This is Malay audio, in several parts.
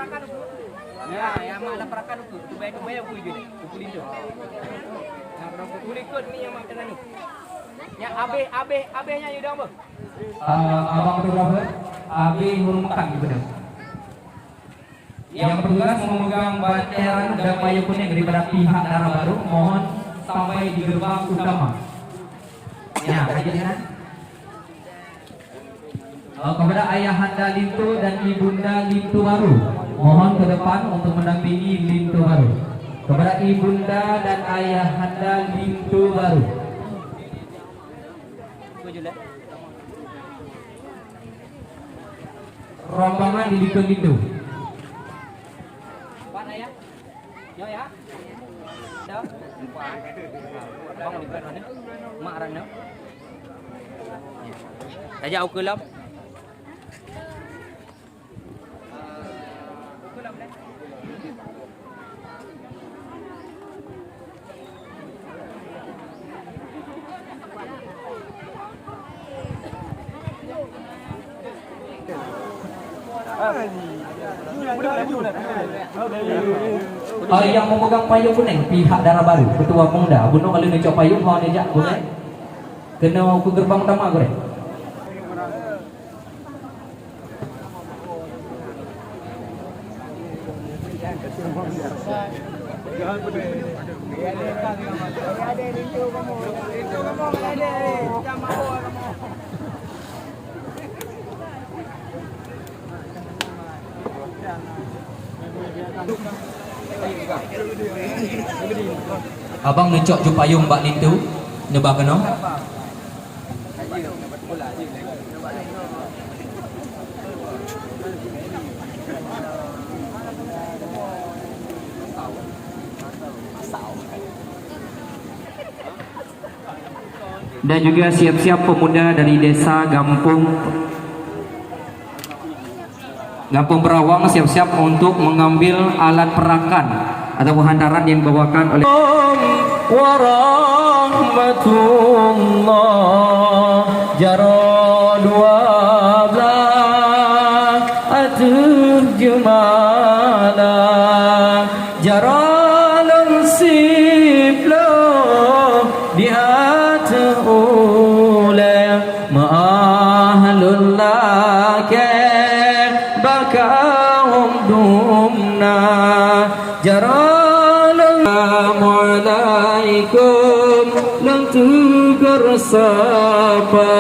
perakan tu. Ya, yang mak ada perakan tu. Tu bayar aku je ni. Tu lindo. Yang berapa tu ikut ni yang mak kena ni. Yang abehnya you dah apa? Abang fotografer, Abi Hurung Mekang gitu dah. Yang bertugas memegang bateran dan payung kuning daripada pihak Darah Baru, mohon sampai di gerbang utama. Ya, kejadian. Kepada Ayahanda Lintu dan Ibunda Lintu Baru, mohon ke depan untuk mendampingi Lintu Baru. Kepada Ibunda dan Ayahanda Lintu Baru. Rombongan di Lintu. Pan ayah. Yo ya. Dah. Bang di mana ni? Mak rana. Ajak aku lam. Yang memegang payung kuning pihak Darah Baru, Ketua Pemuda. Bunuh kalau nak cok payung kau nejak boleh. Kena ke gerbang utama boleh. Abang ngecok je payung Mbak Lintu Nebah kena. Dan juga siap-siap pemuda dari desa Gampung Berawang siap-siap untuk mengambil alat perakan atau hantaran yang dibawakan oleh warahmatullah jarad wablah aturjumala jarad siblo diatule ma'ahlullah bakahum dumna Assalamualaikum lang tugar sapa.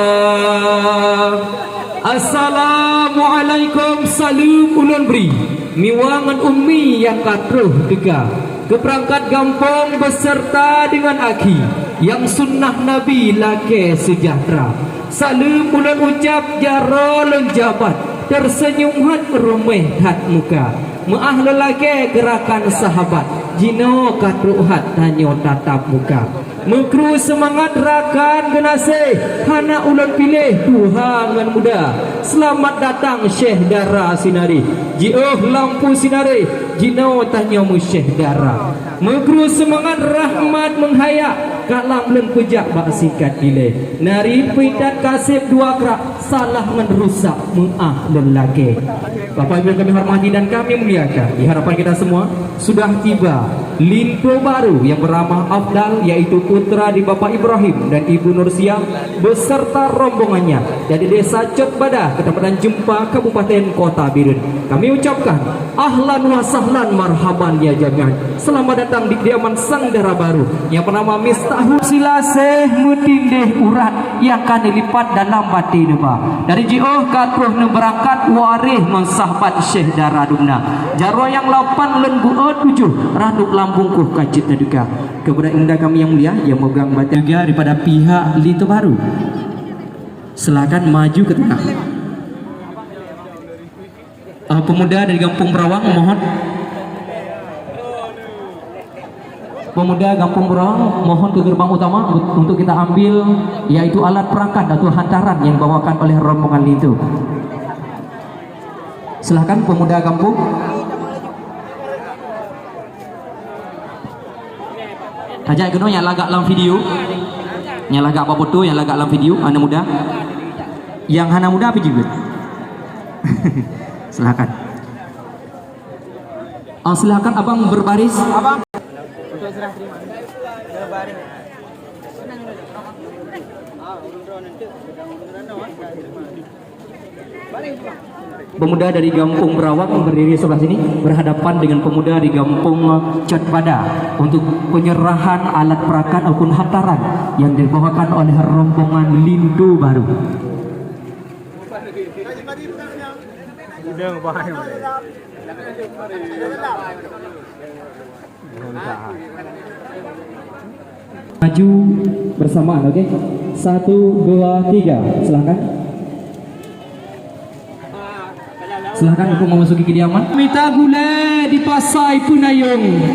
Assalamualaikum salam ulun beri miwangan ummi yang katruh tegak keperangkat gampung beserta dengan aki yang sunnah Nabi lake sejahtera. Salam ulun ucap jaro lenjabat tersenyum hat rumeh hat muka maah lelaki gerakan sahabat jino katruhat tanyo tatap muka mekru semangat rakan genase hana ulun pilih tuhangan muda selamat datang Syekh Dara Sinari jioh lampu sinari jino tanyo mu Syekh Dara mekru semangat rahmat menghayak kalam len pejak bak sikat dileh nari pidat kasih dua kerak salah menerusak maah lelaki. Bapak Ibu kami hormati dan kami muliakan, di hadapan kita semua sudah tiba Lintu Baru yang bernama Afdal, yaitu putra di Bapak Ibrahim dan Ibu Nursiah beserta rombongannya dari desa Cotbadah, Kecamatan Jempa, Kabupaten Kota Birun. Kami ucapkan ahlan wa sahlan marhaban ya jami'an. Selamat datang di kediaman Sang Darah Baru yang bernama Miftahul Silaseh Mutindeh Urat yang akan dilipat dalam batin dari jioh katruh berangkat warih sahabat Syekh Dara Dumna jarwa yang 8 lembu 7 randuk lambungkuh kacit duka kepada unda kami yang mulia yang memegang batin juga daripada pihak Lintu Baru. Silakan maju ke tengah. Pemuda dari Gampung Berawang mohon. Pemuda Gampung Berawang mohon ke gerbang utama untuk kita ambil yaitu alat perangkat atau hantaran yang dibawakan oleh rombongan Lintu. Silahkan pemuda kampung. Ajak kena yang lagak dalam video. Yang lagak apa foto, yang lagak dalam video, anak muda. Yang anak muda apa juga? Silahkan. Silakan abang berbaris. Abang. Untuk serah terima. Berbaring. Pemuda dari Gampung Berawak berdiri sebelah sini berhadapan dengan pemuda di Gampung Cotpada untuk penyerahan alat perakan ataupun hantaran yang dibawakan oleh rombongan Lindu Baru. Maju bersamaan, oke? 1, 2, 3, silakan. Silakan untuk memasuki kediaman. Mita gule di Pasai Punayung.